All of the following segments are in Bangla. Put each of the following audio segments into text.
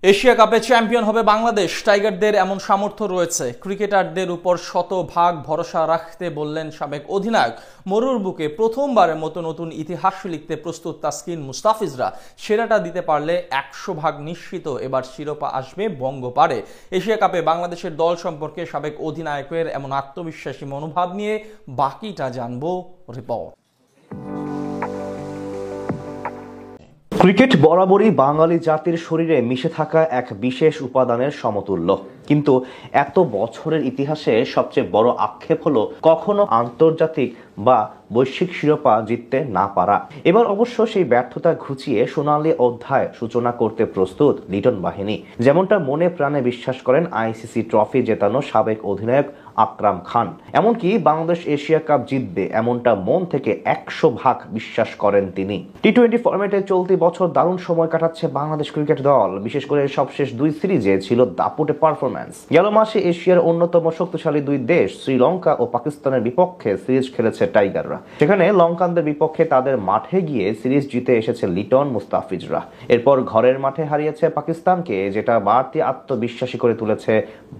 এশিয়া কাপে চ্যাম্পিয়ন হবে বাংলাদেশ। টাইগারদের এমন সামর্থ্য রয়েছে। ক্রিকেটারদের উপর শতভাগ ভরসা রাখতে বললেন সাবেক অধিনায়ক। মরুর বুকে প্রথমবারের মতো নতুন ইতিহাস লিখতে প্রস্তুত তাসকিন মুস্তাফিজরা। সেরাটা দিতে পারলে 100% নিশ্চিত এবার শিরোপা আসবে বঙ্গপাড়ে। এশিয়া কাপে বাংলাদেশের দল সম্পর্কে সাবেক অধিনায়কের এমন আত্মবিশ্বাসী মনোভাব নিয়ে বাকিটা জানবো রিপোর্ট। ক্রিকেট বরাবরই বাঙালি জাতির শরীরে মিশে থাকা এক বিশেষ উপাদানের সমতুল্য, কিন্তু এত বছরের ইতিহাসে সবচেয়ে বড় আক্ষেপ হলো কখনো আন্তর্জাতিক বা বৈশ্বিক শিরোপা জিততে না পারা। এবার অবশ্য সেই ব্যর্থতা ঘুচিয়ে সোনালী অধ্যায় সূচনা করতে প্রস্তুত লিটন বাহিনী, যেমনটা মনে প্রাণে বিশ্বাস করেন আইসিসি ট্রফি জেতানো সাবেক অধিনায়ক আকরাম খান। এমনকি বাংলাদেশ এশিয়া কাপ জিতবে এমনটা মন থেকে 100% বিশ্বাস করেন তিনি। টি-20 ফরম্যাটে চলতি বছর দারুণ সময় কাটাচ্ছে বাংলাদেশ ক্রিকেট দল। বিশেষ করে সবশেষ দুই সিরিজে ছিল দাপুটে পারফরম্যান্স। গেল মাসে এশিয়ার অন্যতম শক্তিশালী দুই দেশ শ্রীলঙ্কা ও পাকিস্তানের বিপক্ষে সিরিজ খেলেছে টাইগাররা। সেখানে লঙ্কানদের বিপক্ষে তাদের মাঠে গিয়ে সিরিজ জিতে এসেছে লিটন মুস্তাফিজরা। এরপর ঘরের মাঠে হারিয়েছে পাকিস্তানকে, যেটা বাড়তি আত্মবিশ্বাসী করে তুলেছে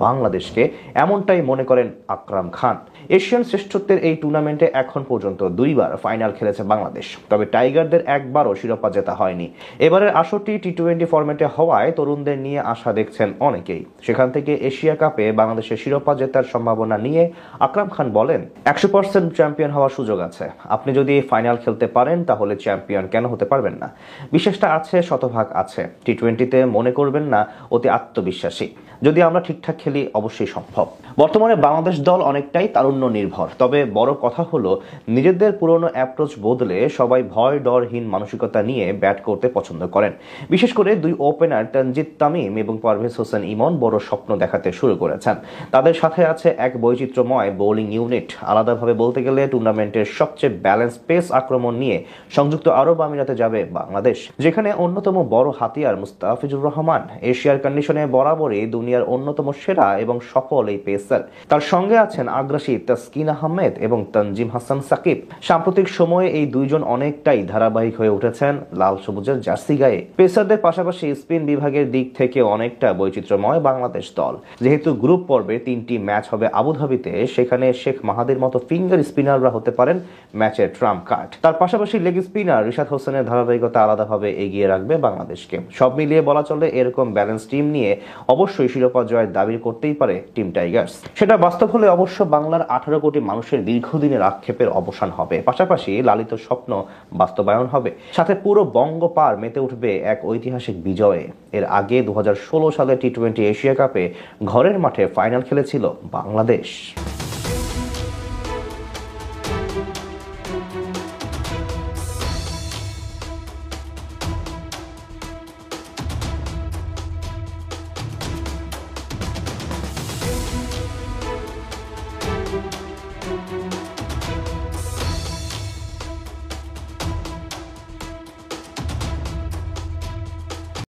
বাংলাদেশকে, এমনটাই মনে করেন আকরাম খান। এশিয়ান শ্রেষ্ঠত্বের এই টুর্নামেন্টে এখন পর্যন্ত দুইবার ফাইনাল খেলেছে বাংলাদেশ, তবে টাইগারদের একবারও শিরোপা জেতা হয়নি। এবারের আসরটি টি-20 ফরম্যাটে হওয়ায় তরুণদের নিয়ে আশা দেখছেন অনেকেই। সেখান থেকে এশিয়া কাপে বাংলাদেশের শিরোপা জেতার সম্ভাবনা নিয়ে আকরাম খান বলেন, 100% চ্যাম্পিয়ন হওয়ার সুযোগ আছে। আপনি যদি ফাইনাল খেলতে পারেন তাহলে চ্যাম্পিয়ন কেন হতে পারবেন না? বিশ্বাসটা আছে, শতভাগ আছে। টি-20তে মনে করবেন না অতি আত্মবিশ্বাসী। যদি আমরা ঠিকঠাক খেলি অবশ্যই সম্ভব। বর্তমানে বাংলাদেশ দল অনেকটাই তারুণ্য নির্ভর, তবে বড় কথা হলো নিজেদের পুরনো অ্যাপ্রোচ বদলে সবাই ভয় ডরহীন মানসিকতা নিয়ে ব্যাট করতে পছন্দ করেন। বিশেষ করে দুই ওপেনার তানজিদ তামিম এবং পারভেজ হোসেন ইমন বড় স্বপ্ন দেখাতে শুরু করেছেন। তাদের সাথে আছে এক বৈচিত্র্যময় বোলিং ইউনিট। আলাদাভাবে বলতে গেলে টুর্নামেন্টের সবচেয়ে ব্যালেন্স পেস আক্রমণ নিয়ে সংযুক্ত আরব আমিরাতে যাবে বাংলাদেশ, যেখানে অন্যতম বড় হাতিয়ার মুস্তাফিজুর রহমান। এশিয়ার কন্ডিশনে বরাবরই দুনিয়ার অন্যতম সেরা এবং সফল এই পেসার। তার সঙ্গে আছেন আগ্রাসী তাসকিন আহমেদ এবং তানজিম হাসান সাকিব। সাম্প্রতিক সময়ে এই দুইজন অনেকটাই ধারাবাহিক হয়ে উঠেছেন লাল সবুজের জার্সি গায়ে। পেসারদের পাশাপাশি স্পিন বিভাগের দিক থেকে অনেকটা বৈচিত্র্যময় বাংলাদেশ দল। যেহেতু গ্রুপ পর্বে 3টি ম্যাচ হবে আবুধাবিতে, সেখানে শেখ মাহাদির মতো ফিঙ্গার স্পিনাররা হতে পারেন ম্যাচের ট্রাম্প কার্ড। তার পাশাপাশি লেগ স্পিনার রিশাদ হোসেনের ধারাবাহিকতা আলাদাভাবে এগিয়ে রাখবে বাংলাদেশকে। সব মিলিয়ে বলা চলে এরকম ব্যালেন্স টিম নিয়ে অবশ্যই শিরোপা জয়ের দাবি করতেই পারে টিম টাইগার্স। সেটা বাস্তব হলে অবশ্য বাংলার 18 কোটি মানুষের দীর্ঘদিনের আক্ষেপের অবসান হবে, পাশাপাশি লালিত স্বপ্ন বাস্তবায়ন হবে, সাথে পুরো বঙ্গপাড় মেতে উঠবে এক ঐতিহাসিক বিজয়ে। এর আগে 2016 সালে টি-20 এশিয়া কাপে ঘরের মাঠে ফাইনাল খেলেছিল বাংলাদেশ।